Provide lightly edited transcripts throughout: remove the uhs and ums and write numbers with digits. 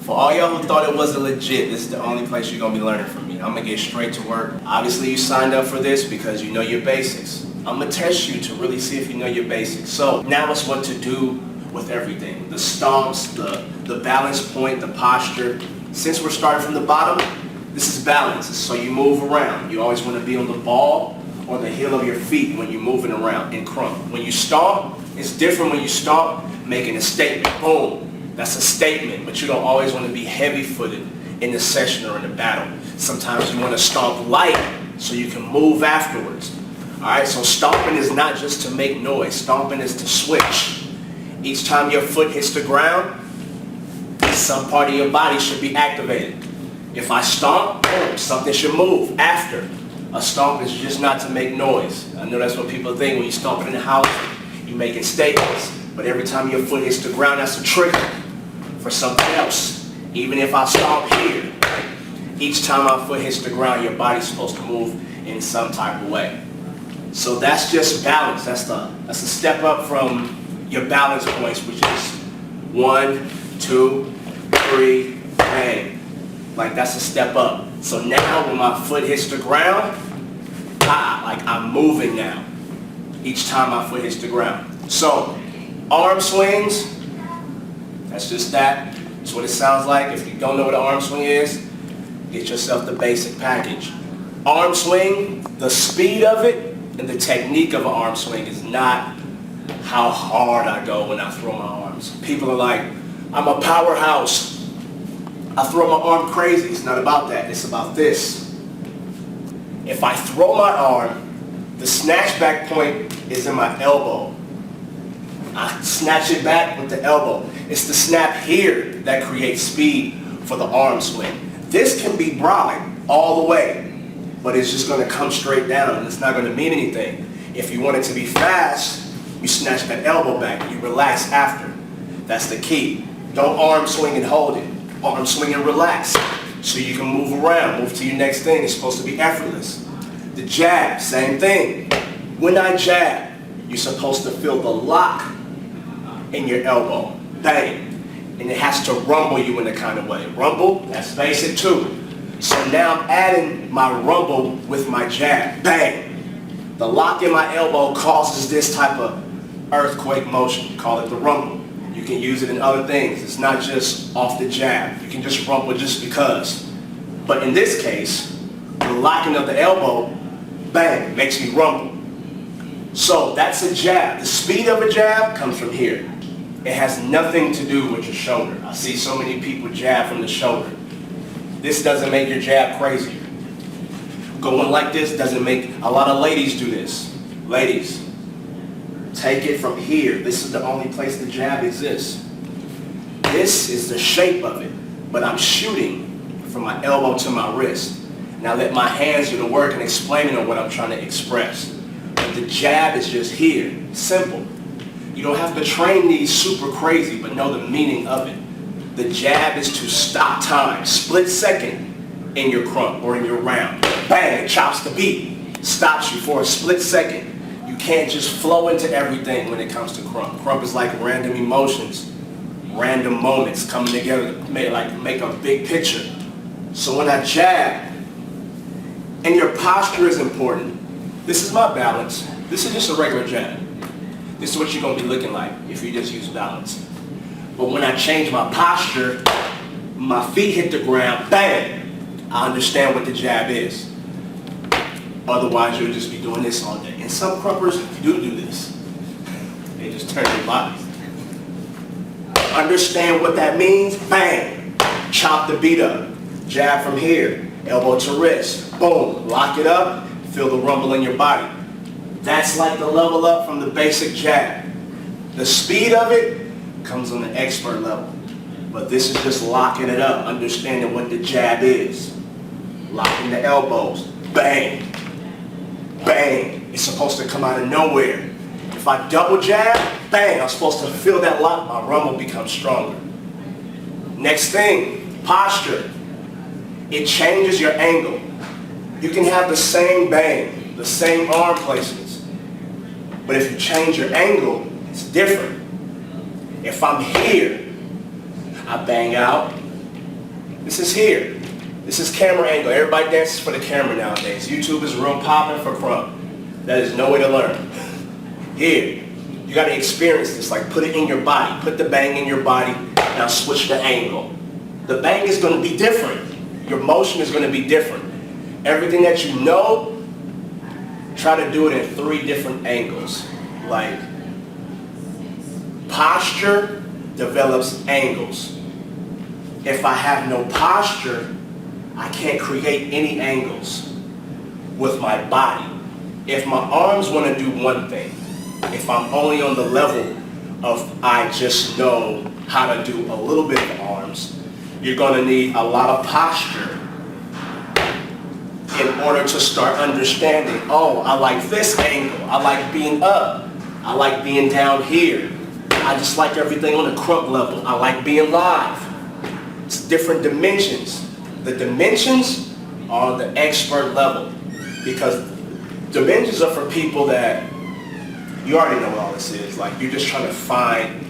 For all y'all who thought it wasn't legit, this is the only place you're going to be learning from me. I'm going to get straight to work. Obviously, you signed up for this because you know your basics. I'm going to test you to really see if you know your basics. So now it's what to do with everything. The stomps, the balance point, the posture. Since we're starting from the bottom, this is balance. So you move around. You always want to be on the ball or the heel of your feet when you're moving around in crump. When you stomp, it's different when you stomp, making a statement. Boom. That's a statement, but you don't always want to be heavy-footed in the session or in the battle. Sometimes you want to stomp light so you can move afterwards. Alright, so stomping is not just to make noise. Stomping is to switch. Each time your foot hits the ground, some part of your body should be activated. If I stomp, boom, something should move after. A stomp is just not to make noise. I know that's what people think when you stomp in the house, you're making statements. But every time your foot hits the ground, that's a trigger for something else. Even if I stomp here, each time my foot hits the ground, your body's supposed to move in some type of way. So that's just balance. That's a step up from your balance points, which is 1, 2, 3, bang. Like that's a step up. So now when my foot hits the ground, like I'm moving now. Each time my foot hits the ground. So arm swings, that's just that. That's what it sounds like. If you don't know what an arm swing is, get yourself the basic package. Arm swing, the speed of it and the technique of an arm swing is not how hard I go when I throw my arms. People are like, I'm a powerhouse. I throw my arm crazy. It's not about that. It's about this. If I throw my arm, the snatch back point is in my elbow. I snatch it back with the elbow. It's the snap here that creates speed for the arm swing. This can be brolic all the way, but it's just going to come straight down and it's not going to mean anything. If you want it to be fast, you snatch that elbow back. You relax after. That's the key. Don't arm swing and hold it. Arm swing and relax so you can move around. Move to your next thing. It's supposed to be effortless. The jab, same thing. When I jab, you're supposed to feel the lock in your elbow. Bang. And it has to rumble you in a kind of way. Rumble, that's basic too. So now I'm adding my rumble with my jab. Bang. The lock in my elbow causes this type of earthquake motion. Call it the rumble. You can use it in other things. It's not just off the jab. You can just rumble just because. But in this case, the locking of the elbow, bang, makes me rumble. So that's a jab. The speed of a jab comes from here. It has nothing to do with your shoulder. I see so many people jab from the shoulder. This doesn't make your jab crazier. Going like this doesn't make, a lot of ladies do this. Ladies, take it from here. This is the only place the jab exists. This is the shape of it, but I'm shooting from my elbow to my wrist. Now let my hands do the work and explaining on what I'm trying to express. But the jab is just here, simple. You don't have to train these super crazy, but know the meaning of it. The jab is to stop time, split second in your crump or in your round. Bang, it chops the beat, stops you for a split second. You can't just flow into everything when it comes to crump. Crump is like random emotions, random moments coming together to make a big picture. So when I jab, and your posture is important. This is my balance. This is just a regular jab. This is what you're going to be looking like if you just use balance. But when I change my posture, my feet hit the ground, bang, I understand what the jab is. Otherwise, you'll just be doing this all day. And some crumpers do this. They just turn their bodies. Understand what that means? Bang. Chop the beat up. Jab from here. Elbow to wrist. Boom. Lock it up. Feel the rumble in your body. That's like the level up from the basic jab. The speed of it comes on the expert level. But this is just locking it up. Understanding what the jab is. Locking the elbows. Bang. Bang. It's supposed to come out of nowhere. If I double jab, bang, I'm supposed to feel that lock. My rumble becomes stronger. Next thing, posture. It changes your angle. You can have the same bang, the same arm placements. But if you change your angle, it's different. If I'm here, I bang out, This is here. This is camera angle. Everybody dances for the camera nowadays. YouTube is real popping for crump. That is no way to learn. Here, you got to experience this. Like, put it in your body. Put the bang in your body. Now switch the angle. The bang is going to be different. Your motion is going to be different. Everything that you know, try to do it in 3 different angles. Like, posture develops angles. If I have no posture, I can't create any angles with my body. If my arms want to do one thing, if I'm only on the level of I just know how to do a little bit of arms, you're going to need a lot of posture in order to start understanding, oh, I like this angle. I like being up. I like being down here. I just like everything on the crump level. I like being live. It's different dimensions. The dimensions are the expert level, because dimensions are for people that you already know what all this is. Like, you're just trying to find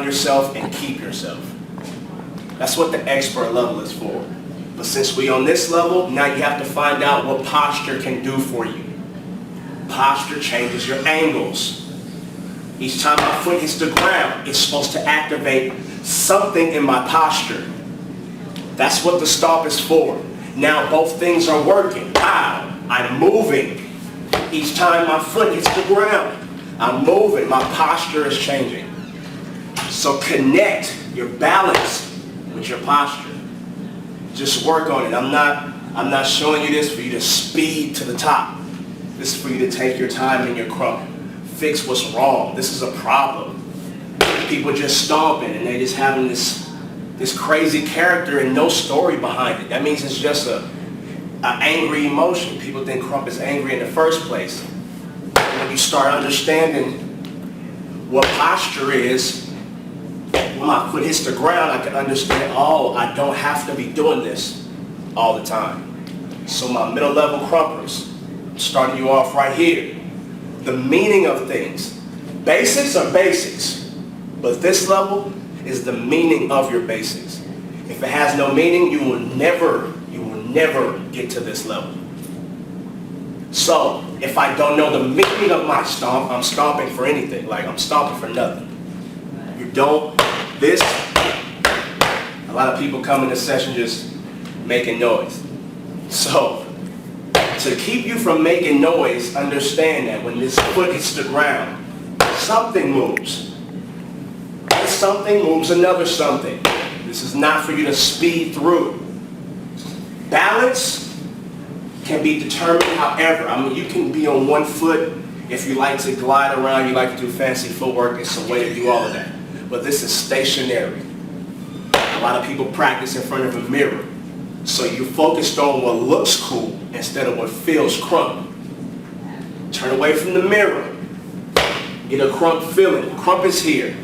yourself and keep yourself. That's what the expert level is for. But since we on this level, now you have to find out what posture can do for you. Posture changes your angles. Each time my foot hits the ground, it's supposed to activate something in my posture. That's what the stomp is for. Now both things are working. Wow, I'm moving. Each time my foot hits the ground, I'm moving. My posture is changing. So connect your balance with your posture. Just work on it. I'm not showing you this for you to speed to the top. This is for you to take your time in your crump. Fix what's wrong. This is a problem. People just stomping and they just having this crazy character and no story behind it. That means it's just an angry emotion. People think crump is angry in the first place. When you start understanding what posture is, when my foot hits the ground, I can understand, oh, I don't have to be doing this all the time. So my middle level crumpers, starting you off right here. The meaning of things. Basics are basics, but this level is the meaning of your basics. If it has no meaning, you will never get to this level. So if I don't know the meaning of my stomp, I'm stomping for anything. Like, I'm stomping for nothing. You don't, this, a lot of people come in this session just making noise. So to keep you from making noise, understand that when this foot hits the ground, something moves. This something moves another something. This is not for you to speed through. Balance can be determined however. I mean, you can be on one foot if you like to glide around, you like to do fancy footwork. It's a way to do all of that. But this is stationary. A lot of people practice in front of a mirror. So you're focused on what looks cool instead of what feels crump. Turn away from the mirror. Get a crump feeling. Crump is here.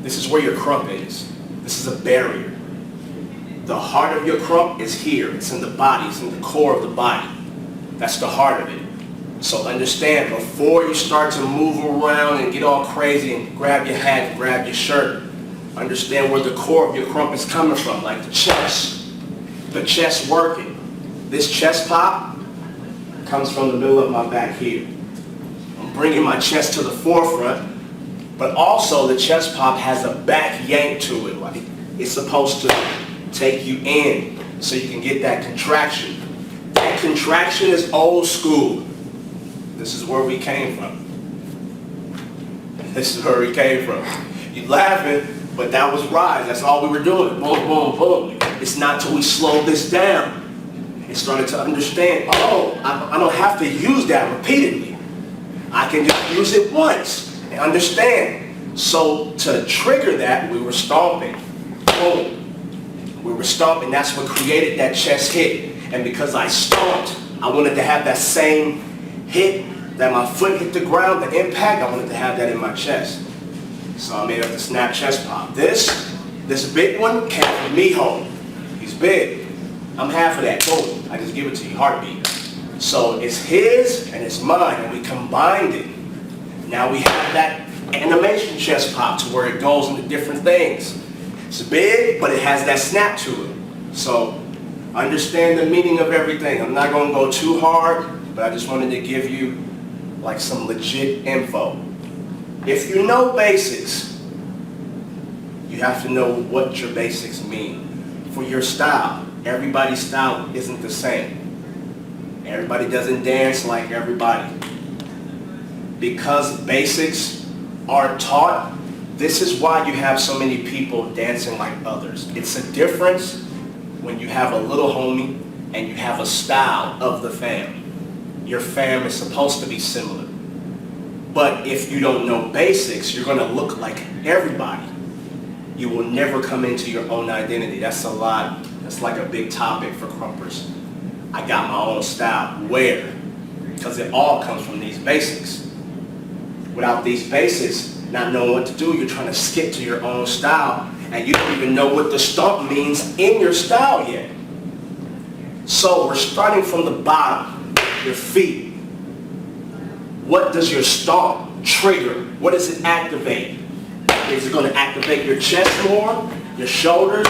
This is where your crump is. This is a barrier. The heart of your crump is here. It's in the body. It's in the core of the body. That's the heart of it. So understand, before you start to move around and get all crazy and grab your hat and grab your shirt, understand where the core of your crump is coming from, like the chest. The chest working. This chest pop comes from the middle of my back here. I'm bringing my chest to the forefront, but also the chest pop has a back yank to it. Like, it's supposed to take you in so you can get that contraction. That contraction is old school. This is where we came from. This is where we came from. You laughing, but that was rise. That's all we were doing. Boom, boom, boom. It's not till we slowed this down and started to understand, oh, I don't have to use that repeatedly. I can just use it once and understand. So to trigger that, we were stomping. Boom. We were stomping. That's what created that chest hit. And because I stomped, I wanted to have that same hit that my foot hit the ground, the impact, I wanted to have that in my chest. So I made up the snap chest pop. This big one came from Miho. He's big. I'm half of that. Boom. I just give it to you. Heartbeat. So it's his and it's mine, and we combined it. Now we have that animation chest pop to where it goes into different things. It's It's big, but it has that snap to it. So understand the meaning of everything. I'm not going to go too hard, but I just wanted to give you like some legit info. If you know basics, you have to know what your basics mean. For your style, everybody's style isn't the same. Everybody doesn't dance like everybody. Because basics are taught, this is why you have so many people dancing like others. It's a difference when you have a little homie and you have a style of the fam. Your fam is supposed to be similar. But if you don't know basics, you're going to look like everybody. You will never come into your own identity. That's a lot. That's like a big topic for crumpers. I got my own style. Where? Because it all comes from these basics. Without these basics, not knowing what to do, you're trying to skip to your own style, and you don't even know what the stomp means in your style yet. So we're starting from the bottom, your feet. What does your stomp trigger? What does it activate? Is it going to activate your chest more, your shoulders,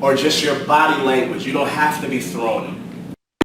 or just your body language? You don't have to be throwing them.